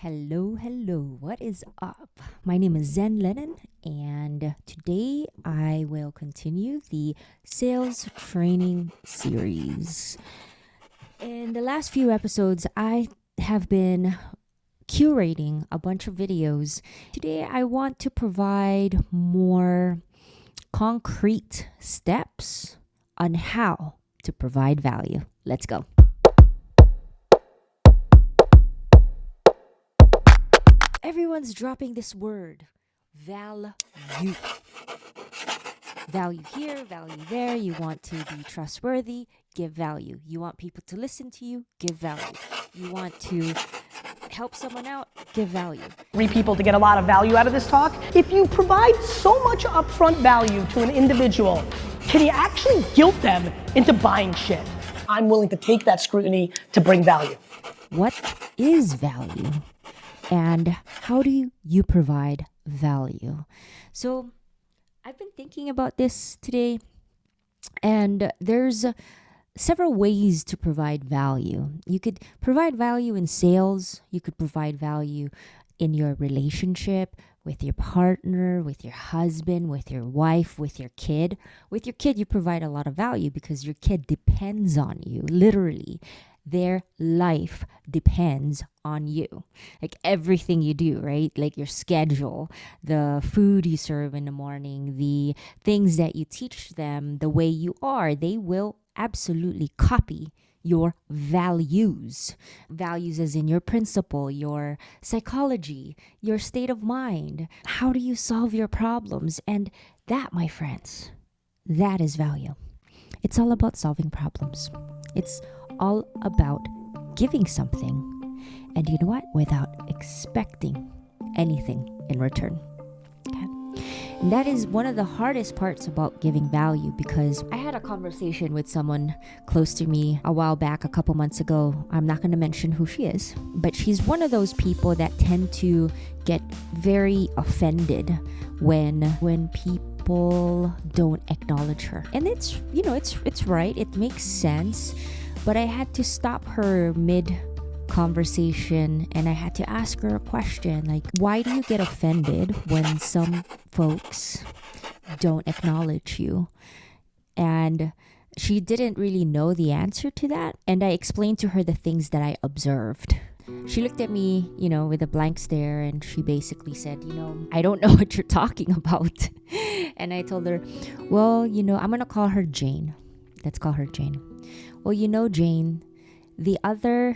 Hello, what is up? My name is Zen Lennon, and today I will continue the sales training series. In the last few episodes, I have been curating a bunch of videos. Today, I want to provide more concrete steps on how to provide value. Let's go. Everyone's dropping this word, value. Value here, value there. You want to be trustworthy, give value. You want people to listen to you, give value. You want to help someone out, give value. People to get a lot of value out of this talk. If you provide so much upfront value to an individual, can you actually guilt them into buying shit? I'm willing to take that scrutiny to bring value. What is value? And how do you provide value? So I've been thinking about this today, and there's several ways to provide value. You could provide value in sales. You could provide value in your relationship with your partner, with your husband, with your wife, with your kid. With your kid, you provide a lot of value because your kid depends on you, literally. Their life depends on you. Like everything you do, right? Like your schedule, the food you serve in the morning, the things that you teach them, the way you are, they will absolutely copy your values. Values as in your principle, your psychology, your state of mind. How do you solve your problems? And that, my friends, that is value. It's all about solving problems. It's all about giving something, and you know what? Without expecting anything in return. Okay? And that is one of the hardest parts about giving value, because I had a conversation with someone close to me a while back, a couple months ago. I'm not going to mention who she is, but she's one of those people that tend to get very offended when people don't acknowledge her. And it's, it's right. It makes sense. But I had to stop her mid-conversation and I had to ask her a question like, why do you get offended when some folks don't acknowledge you? And she didn't really know the answer to that. And I explained to her the things that I observed. She looked at me, with a blank stare, and she basically said, I don't know what you're talking about. And I told her, well, I'm going to call her Jane. Let's call her Jane. Well, Jane, the other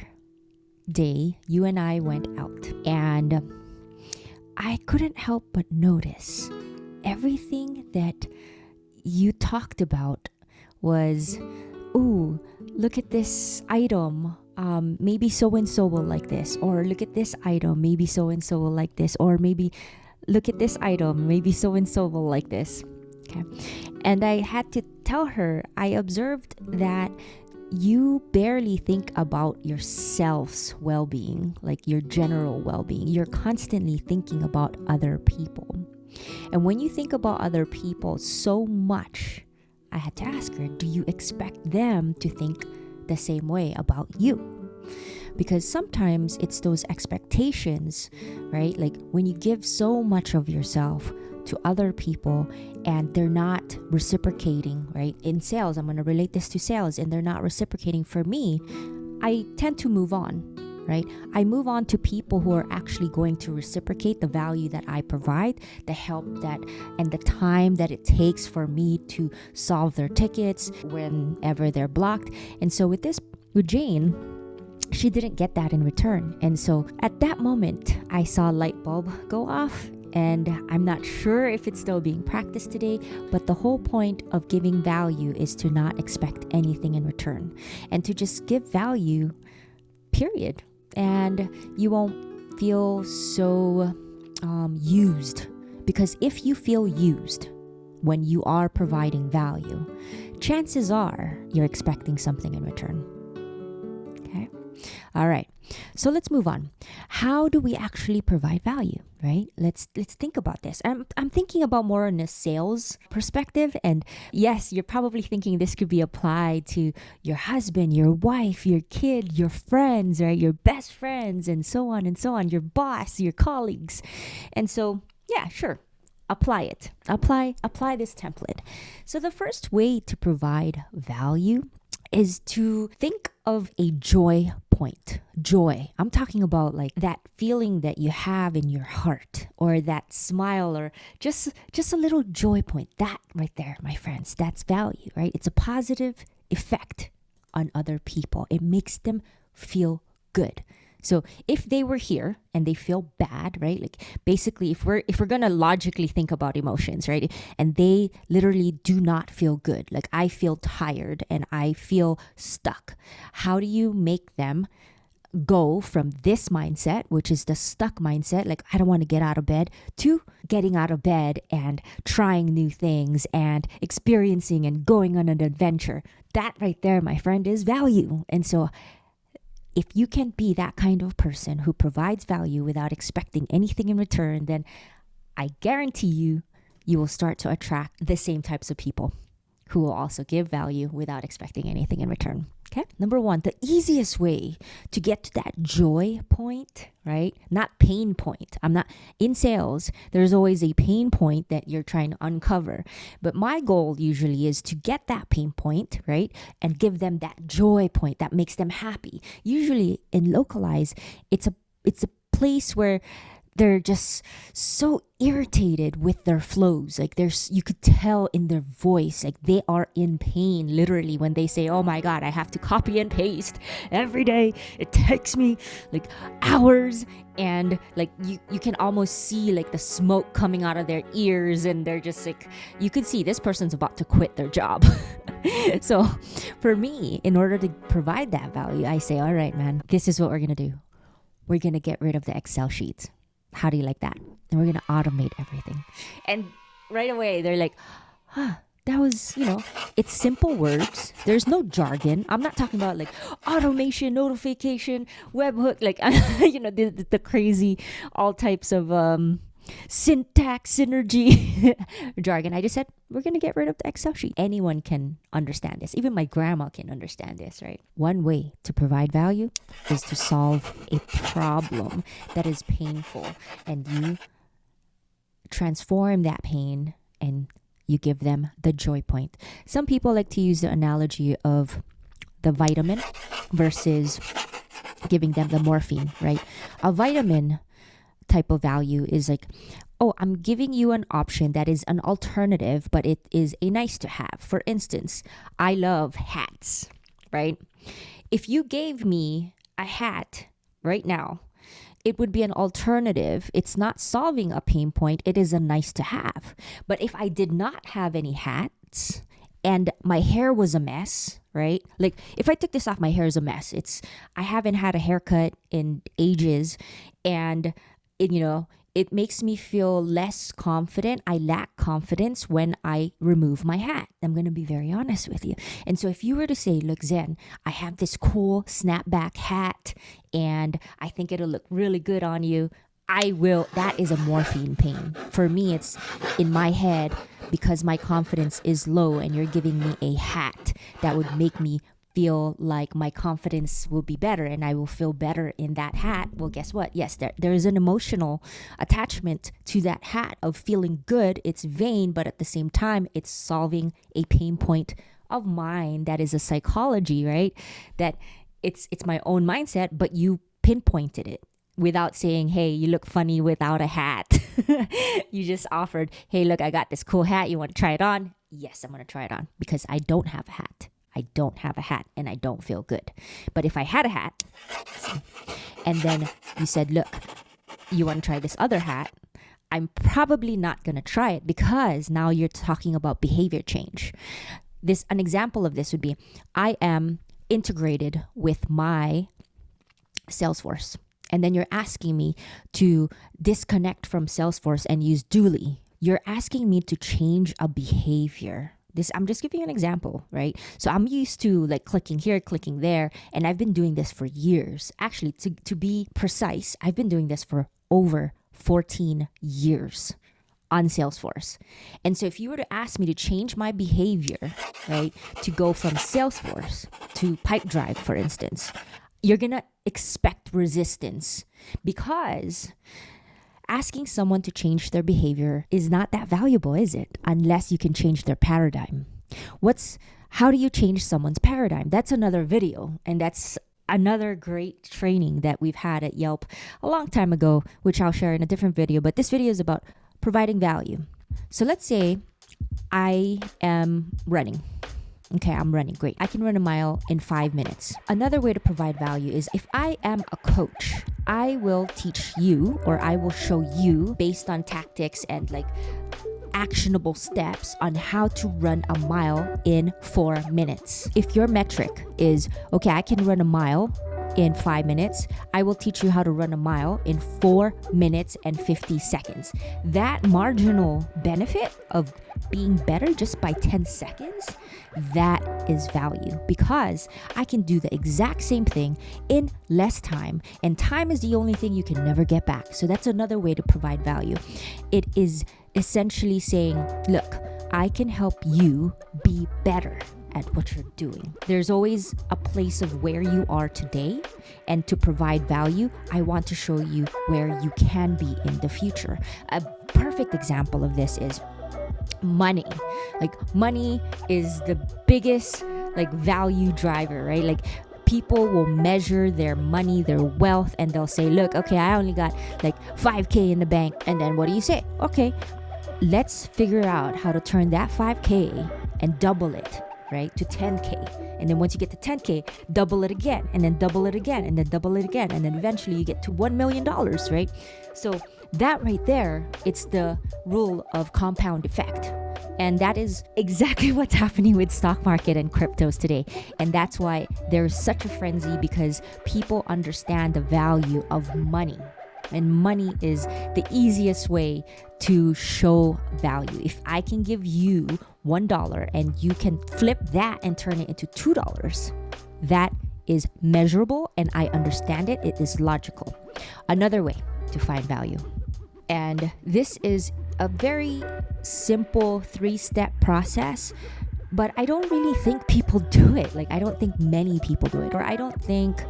day, you and I went out, and I couldn't help but notice everything that you talked about was, ooh, look at this item. Maybe so-and-so will like this. Or look at this item. Maybe so-and-so will like this. Or maybe look at this item. Maybe so-and-so will like this. Okay. And I had to tell her, I observed that you barely think about yourself's well-being, like your general well-being. You're constantly thinking about other people. And when you think about other people so much, I had to ask her, do you expect them to think the same way about you? Because sometimes it's those expectations, right? Like when you give so much of yourself to other people and they're not reciprocating, right? In sales, I'm going to relate this to sales, and they're not reciprocating for me, I tend to move on, right? I move on to people who are actually going to reciprocate the value that I provide, the help that, and the time that it takes for me to solve their tickets whenever they're blocked. And so with Jane, she didn't get that in return. And so at that moment, I saw a light bulb go off. And I'm not sure if it's still being practiced today, but the whole point of giving value is to not expect anything in return and to just give value, period. And you won't feel so used, because if you feel used when you are providing value, chances are you're expecting something in return. Okay? All right. So let's move on. How do we actually provide value, right? Let's think about this. I'm thinking about more on a sales perspective, and yes, you're probably thinking this could be applied to your husband, your wife, your kid, your friends, right? Your best friends, and so on and so on, your boss, your colleagues. And so, yeah, sure. Apply it. Apply this template. So the first way to provide value is to think of a joy point. Joy. I'm talking about like that feeling that you have in your heart, or that smile, or just a little joy point. That right there, my friends, that's value, right? It's a positive effect on other people. It makes them feel good. So if they were here and they feel bad, right? Like basically if we're gonna logically think about emotions, right? And they literally do not feel good. Like I feel tired and I feel stuck. How do you make them go from this mindset, which is the stuck mindset, like I don't want to get out of bed, to getting out of bed and trying new things and experiencing and going on an adventure? That right there, my friend, is value. And so if you can be that kind of person who provides value without expecting anything in return, then I guarantee you will start to attract the same types of people who will also give value without expecting anything in return. Okay. Number one, the easiest way to get to that joy point, right? Not pain point. I'm not in sales. There's always a pain point that you're trying to uncover. But my goal usually is to get that pain point, right? And give them that joy point that makes them happy. Usually in localize, it's a place where they're just so irritated with their flows. Like you could tell in their voice, like they are in pain literally when they say, oh my God, I have to copy and paste every day. It takes me like hours. And like you can almost see like the smoke coming out of their ears, and they're just like, you can see this person's about to quit their job. So for me, in order to provide that value, I say, all right, man, this is what we're going to do. We're going to get rid of the Excel sheets. How do you like that? And we're going to automate everything. And right away, they're like, that was, it's simple words. There's no jargon. I'm not talking about like automation, notification, webhook, like, the crazy, all types of syntax, synergy, jargon. I just said, we're going to get rid of the Excel sheet. Anyone can understand this. Even my grandma can understand this, right? One way to provide value is to solve a problem that is painful, and you transform that pain and you give them the joy point. Some people like to use the analogy of the vitamin versus giving them the morphine, right? A vitamin type of value is like, oh, I'm giving you an option that is an alternative, but it is a nice to have. For instance, I love hats, right? If you gave me a hat right now, it would be an alternative. It's not solving a pain point. It is a nice to have. But if I did not have any hats and my hair was a mess, right? Like if I took this off, my hair is a mess. I haven't had a haircut in ages, and it makes me feel less confident. I lack confidence when I remove my hat. I'm going to be very honest with you. And so if you were to say, look, Zen, I have this cool snapback hat and I think it'll look really good on you, I will. That is a morphine pain. For me, it's in my head because my confidence is low, and you're giving me a hat that would make me feel like my confidence will be better and I will feel better in that hat. Well, guess what? Yes, there is an emotional attachment to that hat of feeling good. It's vain, but at the same time, it's solving a pain point of mine. That is a psychology, right? That it's my own mindset, but you pinpointed it without saying, hey, you look funny without a hat. You just offered, hey, look, I got this cool hat. You want to try it on? Yes, I'm going to try it on because I don't have a hat. I don't have a hat and I don't feel good. But if I had a hat, and then you said, look, you want to try this other hat, I'm probably not going to try it because now you're talking about behavior change. An example of this would be, I am integrated with my Salesforce. And then you're asking me to disconnect from Salesforce and use Dooley. You're asking me to change a behavior I'm just giving you an example, right? So I'm used to like clicking here, clicking there, and I've been doing this for years. Actually, to be precise, I've been doing this for over 14 years on Salesforce. And so if you were to ask me to change my behavior, right, to go from Salesforce to Pipedrive, for instance, you're going to expect resistance, because asking someone to change their behavior is not that valuable, is it? Unless you can change their paradigm. How do you change someone's paradigm? That's another video, and that's another great training that we've had at Yelp a long time ago, which I'll share in a different video. But this video is about providing value. So let's say I am running. Okay, I'm running. Great. I can run a mile in 5 minutes. Another way to provide value is if I am a coach, I will teach you, or I will show you based on tactics and like actionable steps on how to run a mile in 4 minutes. If your metric is, okay, I can run a mile in 5 minutes, I will teach you how to run a mile in 4 minutes and 50 seconds. That marginal benefit of being better just by 10 seconds, that is value, because I can do the exact same thing in less time, and time is the only thing you can never get back. So that's another way to provide value. It is essentially saying, look, I can help you be better at what you're doing. There's always a place of where you are today, and to provide value, I want to show you where you can be in the future. A perfect example of this is money. Like, money is the biggest like value driver, right? Like, people will measure their money, their wealth, and they'll say, look, okay, I only got like 5K in the bank. And then what do you say? Okay, let's figure out how to turn that 5K and double it, right, to 10K. And then once you get to 10K, double it again, and then double it again, and then double it again, and then eventually you get to $1 million, right? So that right there, it's the rule of compound effect. And that is exactly what's happening with stock market and cryptos today. And that's why there's such a frenzy, because people understand the value of money. And money is the easiest way to show value. If I can give you $1 and you can flip that and turn it into $2, that is measurable, and I understand it. It is logical. Another way to find value. And this is a very simple 3-step process, but I don't really think people do it. Like, I don't think many people do it, or I don't think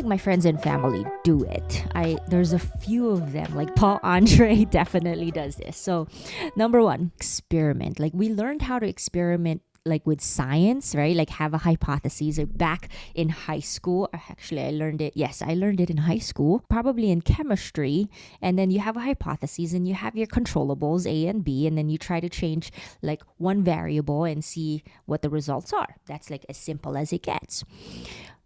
my friends and family do it. There's a few of them, like Paul Andre definitely does this. So, number 1, experiment. Like, we learned how to experiment like with science, right? Like, have a hypothesis. Back in high school, actually I learned it in high school, probably in chemistry. And then you have a hypothesis and you have your controllables A and B, and then you try to change like one variable and see what the results are. That's like as simple as it gets.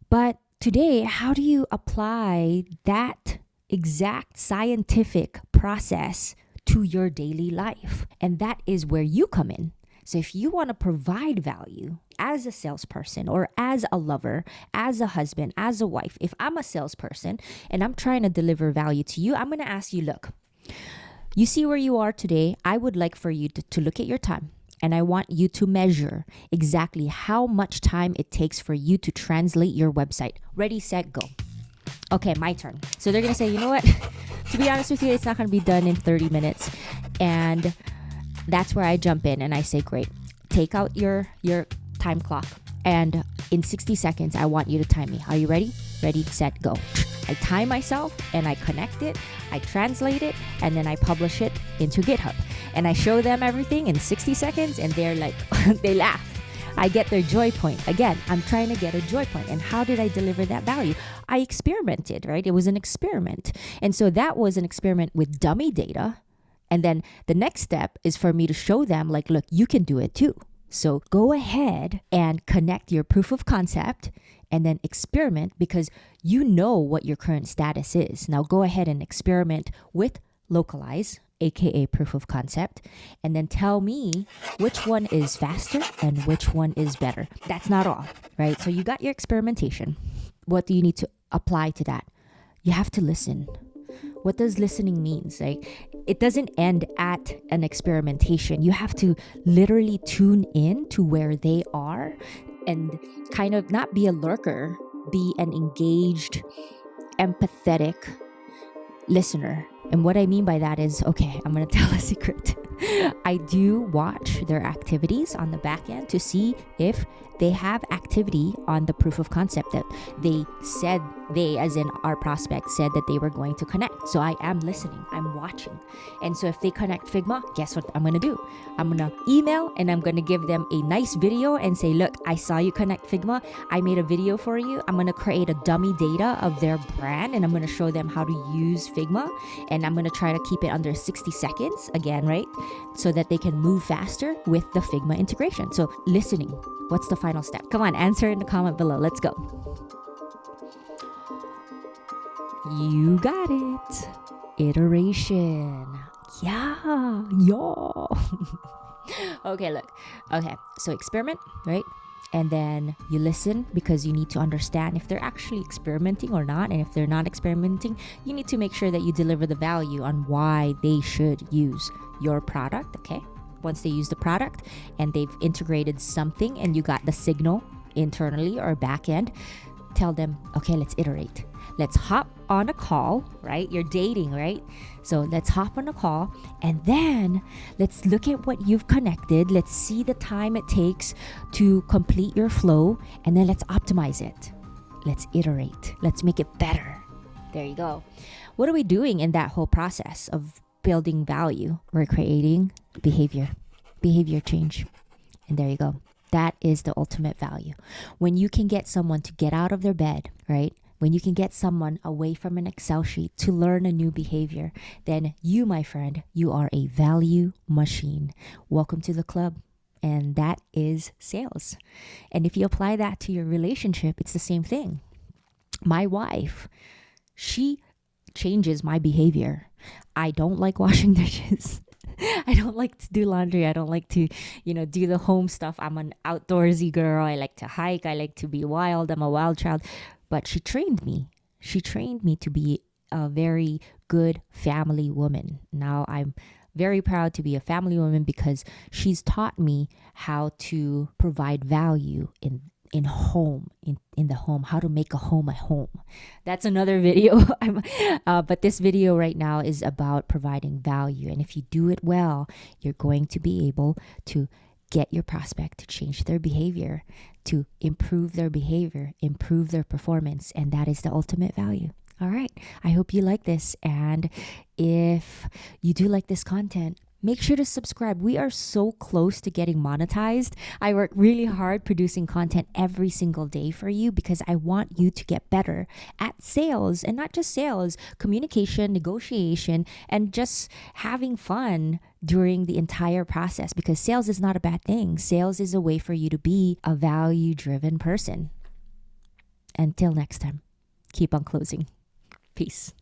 But today, how do you apply that exact scientific process to your daily life? And that is where you come in. So if you want to provide value as a salesperson, or as a lover, as a husband, as a wife, if I'm a salesperson and I'm trying to deliver value to you, I'm going to ask you, look, you see where you are today. I would like for you to look at your time. And I want you to measure exactly how much time it takes for you to translate your website. Ready, set, go. Okay, my turn. So they're going to say, you know what? To be honest with you, it's not going to be done in 30 minutes. And that's where I jump in and I say, great, take out your time clock. And in 60 seconds, I want you to time me. Are you ready? Ready, set, go. I time myself and I connect it, I translate it, and then I publish it into GitHub. And I show them everything in 60 seconds and they're like, they laugh. I get their joy point. Again, I'm trying to get a joy point. And how did I deliver that value? I experimented, right? It was an experiment. And so that was an experiment with dummy data. And then the next step is for me to show them, like, look, you can do it too. So go ahead and connect your proof of concept and then experiment, because you know what your current status is. Now go ahead and experiment with localize, aka proof of concept, and then tell me which one is faster and which one is better. That's not all, right? So you got your experimentation. What do you need to apply to that? You have to listen. What does listening mean? Like, it doesn't end at at an experimentation. You have to literally tune in to where they are and kind of not be a lurker, be an engaged, empathetic listener. And what I mean by that is, okay, I'm going to tell a secret. I do watch their activities on the back end to see if they have activity on the proof of concept that they, as in our prospect, said that they were going to connect. So I am listening, I'm watching. And so if they connect Figma, guess what I'm going to do? I'm going to email and I'm going to give them a nice video and say, look, I saw you connect Figma. I made a video for you. I'm going to create a dummy data of their brand and I'm going to show them how to use Figma. And I'm going to try to keep it under 60 seconds again, right? So that they can move faster with the Figma integration. So listening, what's the final step? Come on, answer in the comment below. Let's go. You got it. Iteration. Yeah. Okay, look. Okay, so experiment, right? And then you listen because you need to understand if they're actually experimenting or not. And if they're not experimenting, you need to make sure that you deliver the value on why they should use your product, okay? Once they use the product and they've integrated something and you got the signal internally or back end, tell them, okay, let's iterate. Let's hop on a call, right? You're dating, right? So let's hop on a call and then let's look at what you've connected. Let's see the time it takes to complete your flow and then let's optimize it. Let's iterate. Let's make it better. There you go. What are we doing in that whole process of building value? We're creating behavior change. And there you go. That is the ultimate value. When you can get someone to get out of their bed, right? When you can get someone away from an Excel sheet to learn a new behavior, then you, my friend, you are a value machine. Welcome to the club. And that is sales. And if you apply that to your relationship, it's the same thing. My wife, she changes my behavior. I don't like washing dishes. I don't like to do laundry. I don't like to, do the home stuff. I'm an outdoorsy girl. I like to hike. I like to be wild. I'm a wild child. But she trained me. She trained me to be a very good family woman. Now I'm very proud to be a family woman because she's taught me how to provide value in the home, how to make a home. That's another video. But this video right now is about providing value. And if you do it well, you're going to be able to get your prospect to change their behavior, to improve their behavior, improve their performance. And that is the ultimate value. All right. I hope you like this. And if you do like this content, make sure to subscribe. We are so close to getting monetized. I work really hard producing content every single day for you because I want you to get better at sales, and not just sales, communication, negotiation, and just having fun during the entire process, because sales is not a bad thing. Sales is a way for you to be a value-driven person. Until next time, keep on closing. Peace.